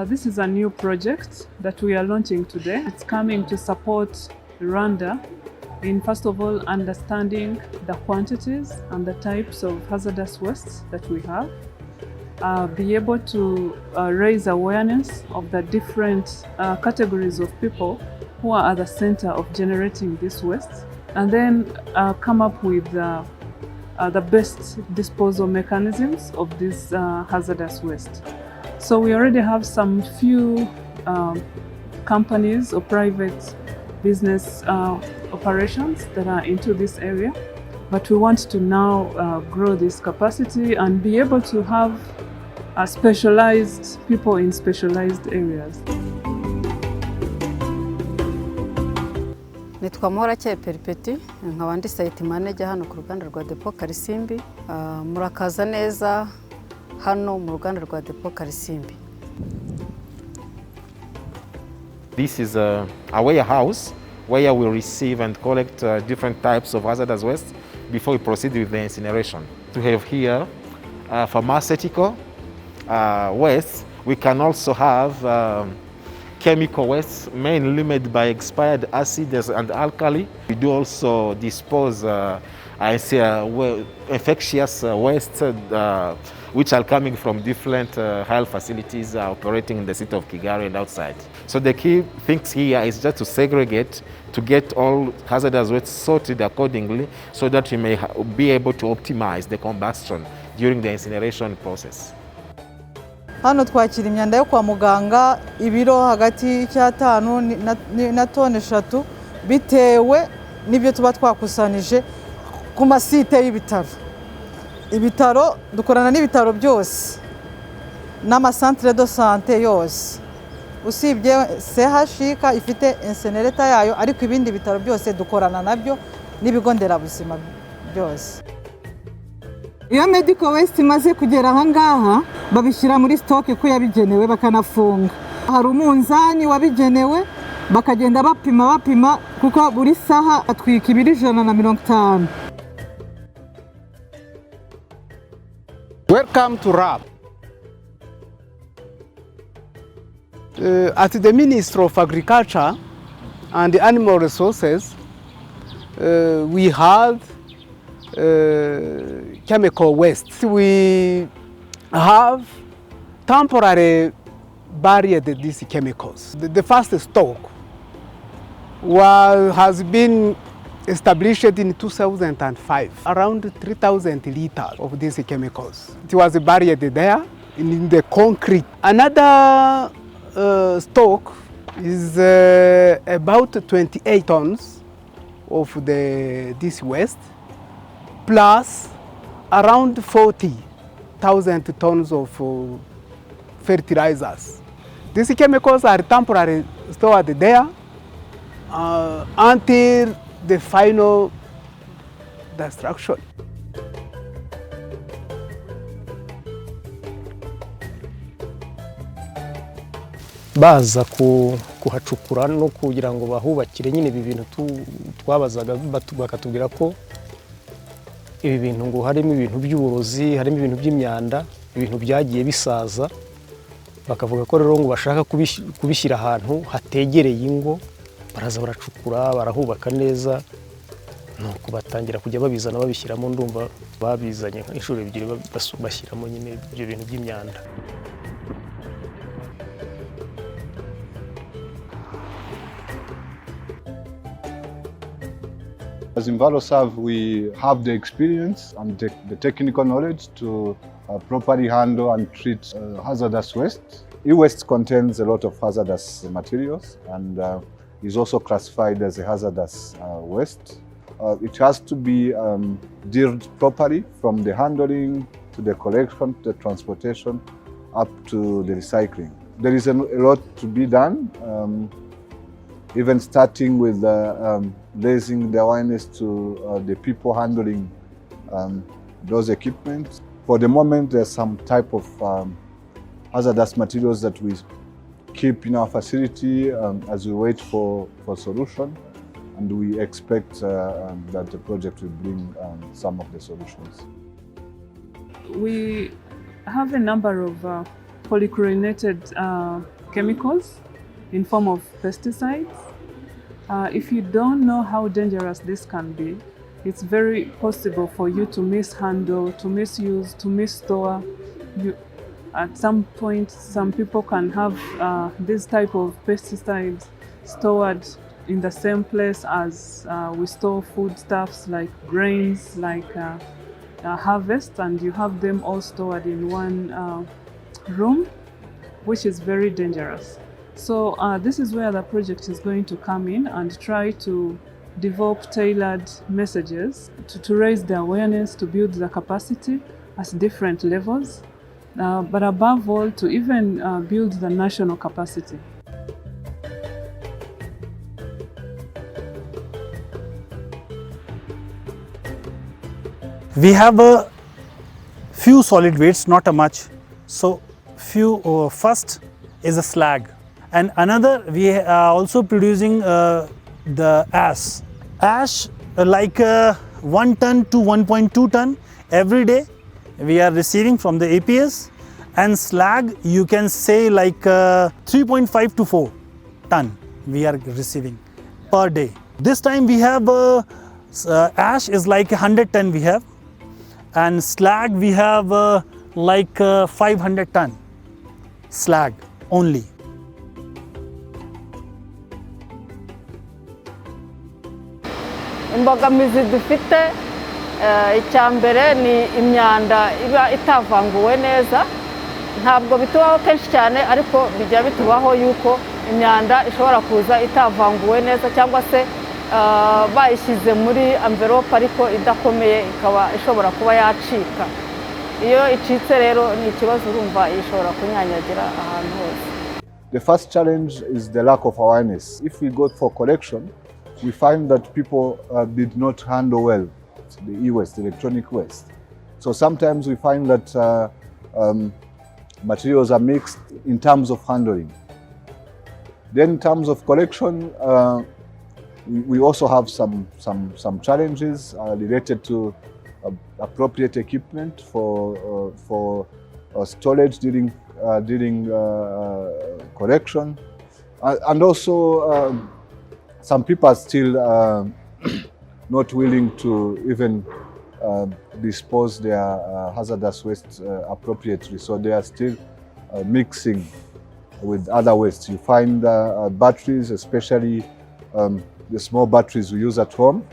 This is a new project that we are launching today. It's coming to support Rwanda in, first of all, understanding the quantities and the types of hazardous wastes that we have, be able to raise awareness of the different categories of people who are at the center of generating this waste, and then come up with the best disposal mechanisms of this hazardous waste. So we already have some few companies or private business operations that are into this area, but we want to now grow this capacity and be able to have specialized people in specialized areas. Nitwa Muhorakeye Peripeti, nkaba ndi site manager hano ku ruganda rwa Depot Karisimbi. Murakaza neza hano mu ruganda rwa Depot Karisimbi. This is a warehouse where we receive and collect different types of hazardous waste before we proceed with the incineration. We have here pharmaceutical waste. We can also have chemical waste, mainly made by expired acids and alkali. We do also dispose infectious waste which are coming from different health facilities operating in the city of Kigali and outside. So the key things here is just to segregate, to get all hazardous waste sorted accordingly so that we may be able to optimize the combustion during the incineration process. Hano twakira imyanda yo kwa muganga ibiro hagati y'5 na tone 3 bitewe n'ibyo tuba twakusanije ku masite y'ibitaro. Ibitaro dukorana n'ibitaro byose n'amasantre de santé yose, usibye CHK ifite incinerator yayo, ariko ibindi bitaro byose dukorana nabyo n'ibigo nderabuzima byose. Iyo medical waste imaze kugera aha ngaha babishyira muri stock ko yabigenewe bakanafunga. Hari umunzani wabigenewe bakagenda bapima kuko buri saha atwika ibiri 150. Welcome to RAB. At the Ministry of Agriculture and Animal Resources, we had chemical waste. We have temporarily buried these chemicals. The first stock has been established in 2005, around 3,000 liters of these chemicals. It was buried there in the concrete. Another stock is about 28 tons of this waste, plus around 40,000 tons of fertilizers. These chemicals are temporarily stored there until the final destruction. Baza kuhacukura no kugira ngo bahubakire nyine ibi bintu twabazaga bakatubwira ko ibi bintu ngo harimo ibintu by'uburozi, harimo ibintu by'imyanda, ibintu byagiye bisaza, bakavuga ko rero ngo bashaka kubishyira ahantu hategereye ingo, baraza baracukura barahubaka neza, nuko batangira kujya babizana babishyiramo. Ndumva babizanye inshuro 2 bashyiramo nyine ibyo bintu by'imyanda. As InvaloServe, we have the experience and the technical knowledge to properly handle and treat hazardous waste. E-waste contains a lot of hazardous materials and is also classified as a hazardous waste. It has to be dealt properly from the handling to the collection, the transportation, up to the recycling. There is a lot to be done, even starting with raising the awareness to the people handling those equipment. For the moment, there's some type of hazardous materials that we keep in our facility as we wait for solution, and we expect that the project will bring some of the solutions. We have a number of polychlorinated chemicals in form of pesticides. If you don't know how dangerous this can be, it's very possible for you to mishandle, to misuse, to misstore. At some point, some people can have this type of pesticides stored in the same place as we store foodstuffs like grains, like harvest, and you have them all stored in one room, which is very dangerous. So this is where the project is going to come in and try to develop tailored messages to raise the awareness, to build the capacity at different levels, but above all, to even build the national capacity. We have a few solid wastes, not a much. So first is a slag, and another we are also producing the ash. Ash like 1 ton to 1.2 ton every day we are receiving from the APS, and slag you can say like 3.5 to 4 ton we are receiving per day. This time we have ash is like 100 ton we have, and slag we have like 500 ton slag only. Imbogamizi dufite icya mbere ni imyanda iba itavanguwe neza. Ntabwo bitubaho kenshi cyane, ariko bijya bitubaho yuko imyanda ishobora kuza itavanguwe neza, cyangwa se bayishyize muri envelope ariko idakomeye ikaba ishobora kuba yacika. Iyo icitse rero ni ikibazo, urumva ishobora kunyanyagira ahantu hose. The first challenge is the lack of awareness. If we go for collection, we find that people did not handle well the e-waste, the electronic waste. So sometimes we find that materials are mixed in terms of handling. Then in terms of collection, we also have some challenges related to appropriate equipment for storage during collection, and also some people are still not willing to even dispose their hazardous waste appropriately, so they are still mixing with other wastes. You find batteries, especially the small batteries we use at home,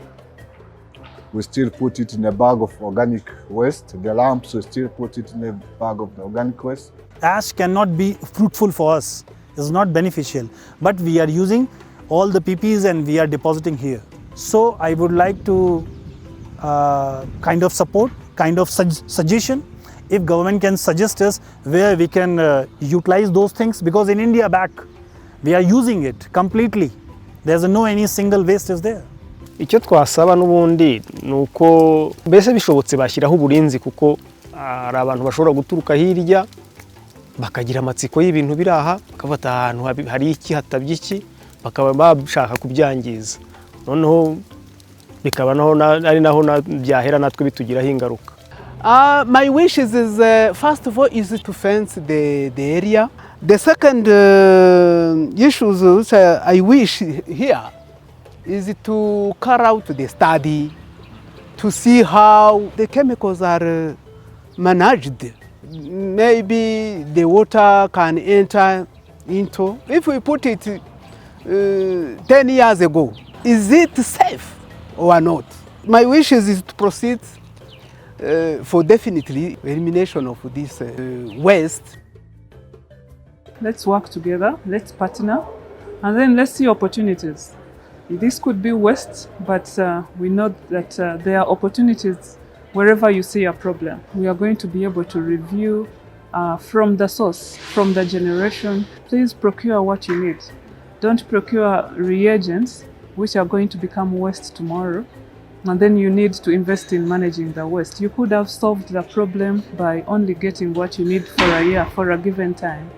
we still put it in a bag of organic waste. The lamps, we still put it in a bag of organic waste. Ash cannot be fruitful for us, it's not beneficial, but we are using all the PPs and we are depositing here. So I would like to kind of support, kind of suggestion, if government can suggest us where we can utilize those things, because in India back we are using it completely. There's no any single waste is there. Icyo twasaba n'ubundi nuko mbese bishobotse bashyiraho uburinzi, kuko ari abantu bashobora guturuka hirya bakagira amatsiko y'ibintu biraha, bakafata ahantu hari iki hatabye iki, bakaba bashaka kubyangiza, noneho bikaba ari naho byahera natwe bitugiraho ingaruka. My wishes is first of all is to fence the area. The second issues which I wish here is to carry out the study to see how the chemicals are managed. Maybe the water can enter into, if we put it 10 years ago, is it safe or not? My wish is to proceed for definitely elimination of this waste. Let's work together, let's partner, and then let's see opportunities. This could be waste, but we know that there are opportunities wherever you see a problem. We are going to be able to review from the source, from the generation. Please procure what you need. Don't procure reagents which are going to become waste tomorrow, and then you need to invest in managing the waste. You could have solved the problem by only getting what you need for a year, for a given time.